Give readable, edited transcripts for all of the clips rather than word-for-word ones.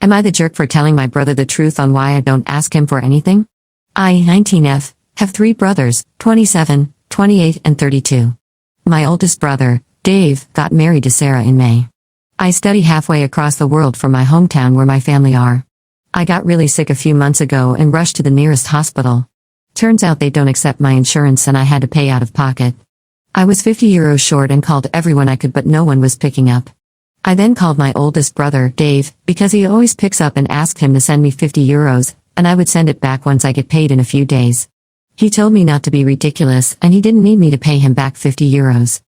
Am I the jerk for telling my brother the truth on why I don't ask him for anything? I, 19F, have 3 brothers, 27, 28, and 32. My oldest brother, Dave, got married to Sarah in May. I study halfway across the world from my hometown where my family are. I got really sick a few months ago and rushed to the nearest hospital. Turns out they don't accept my insurance and I had to pay out of pocket. I was €50 short and called everyone I could but no one was picking up. I then called my oldest brother, Dave, because he always picks up and asked him to send me €50, and I would send it back once I get paid in a few days. He told me not to be ridiculous and he didn't need me to pay him back €50.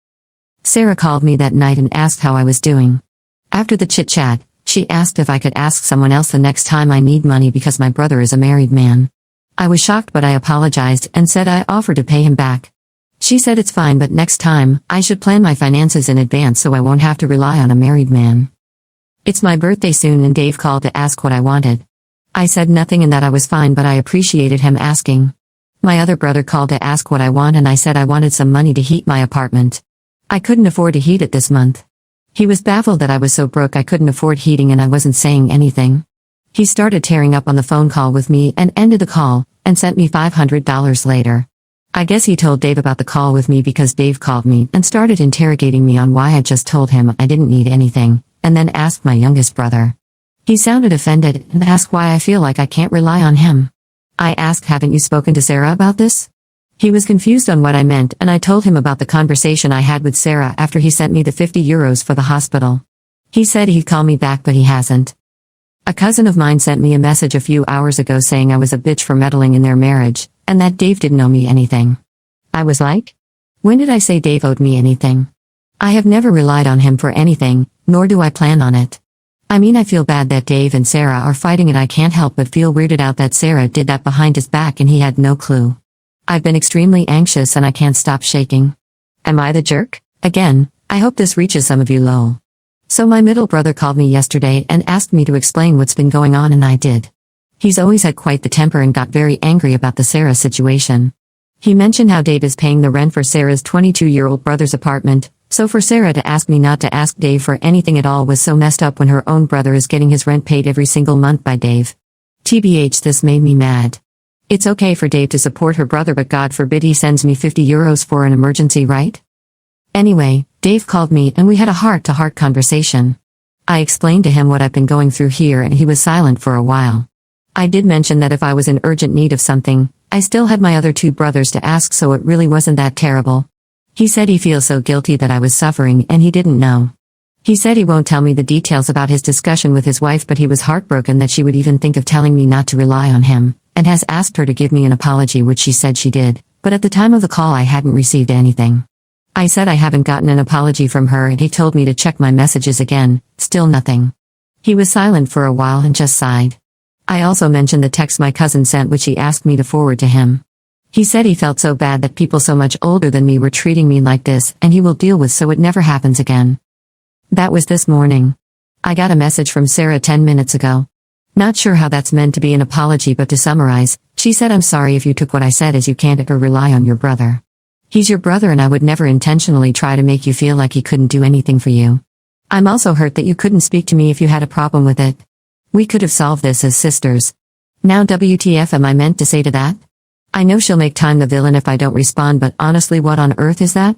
Sarah called me that night and asked how I was doing. After the chit-chat, she asked if I could ask someone else the next time I need money because my brother is a married man. I was shocked but I apologized and said I offered to pay him back. She said it's fine but next time, I should plan my finances in advance so I won't have to rely on a married man. It's my birthday soon and Dave called to ask what I wanted. I said nothing and that I was fine but I appreciated him asking. My other brother called to ask what I want and I said I wanted some money to heat my apartment. I couldn't afford to heat it this month. He was baffled that I was so broke I couldn't afford heating and I wasn't saying anything. He started tearing up on the phone call with me and ended the call, and sent me $500 later. I guess he told Dave about the call with me because Dave called me and started interrogating me on why I just told him I didn't need anything, and then asked my youngest brother. He sounded offended and asked why I feel like I can't rely on him. I asked, haven't you spoken to Sarah about this? He was confused on what I meant and I told him about the conversation I had with Sarah after he sent me the €50 for the hospital. He said he'd call me back but he hasn't. A cousin of mine sent me a message a few hours ago saying I was a bitch for meddling in their marriage, and that Dave didn't owe me anything. I was like, when did I say Dave owed me anything? I have never relied on him for anything, nor do I plan on it. I mean I feel bad that Dave and Sarah are fighting and I can't help but feel weirded out that Sarah did that behind his back and he had no clue. I've been extremely anxious and I can't stop shaking. Am I the jerk? Again, I hope this reaches some of you lol. So my middle brother called me yesterday and asked me to explain what's been going on and I did. He's always had quite the temper and got very angry about the Sarah situation. He mentioned how Dave is paying the rent for Sarah's 22-year-old brother's apartment, so for Sarah to ask me not to ask Dave for anything at all was so messed up when her own brother is getting his rent paid every single month by Dave. TBH, this made me mad. It's okay for Dave to support her brother but God forbid he sends me €50 for an emergency, right? Anyway, Dave called me and we had a heart-to-heart conversation. I explained to him what I've been going through here and he was silent for a while. I did mention that if I was in urgent need of something, I still had my other 2 brothers to ask so it really wasn't that terrible. He said he feels so guilty that I was suffering and he didn't know. He said he won't tell me the details about his discussion with his wife but he was heartbroken that she would even think of telling me not to rely on him, and has asked her to give me an apology which she said she did, but at the time of the call I hadn't received anything. I said I haven't gotten an apology from her and he told me to check my messages again, still nothing. He was silent for a while and just sighed. I also mentioned the text my cousin sent which he asked me to forward to him. He said he felt so bad that people so much older than me were treating me like this and he will deal with so it never happens again. That was this morning. I got a message from Sarah 10 minutes ago. Not sure how that's meant to be an apology but to summarize, she said I'm sorry if you took what I said as you can't ever rely on your brother. He's your brother and I would never intentionally try to make you feel like he couldn't do anything for you. I'm also hurt that you couldn't speak to me if you had a problem with it. We could have solved this as sisters. Now WTF am I meant to say to that? I know she'll make Time the villain if I don't respond but honestly what on earth is that?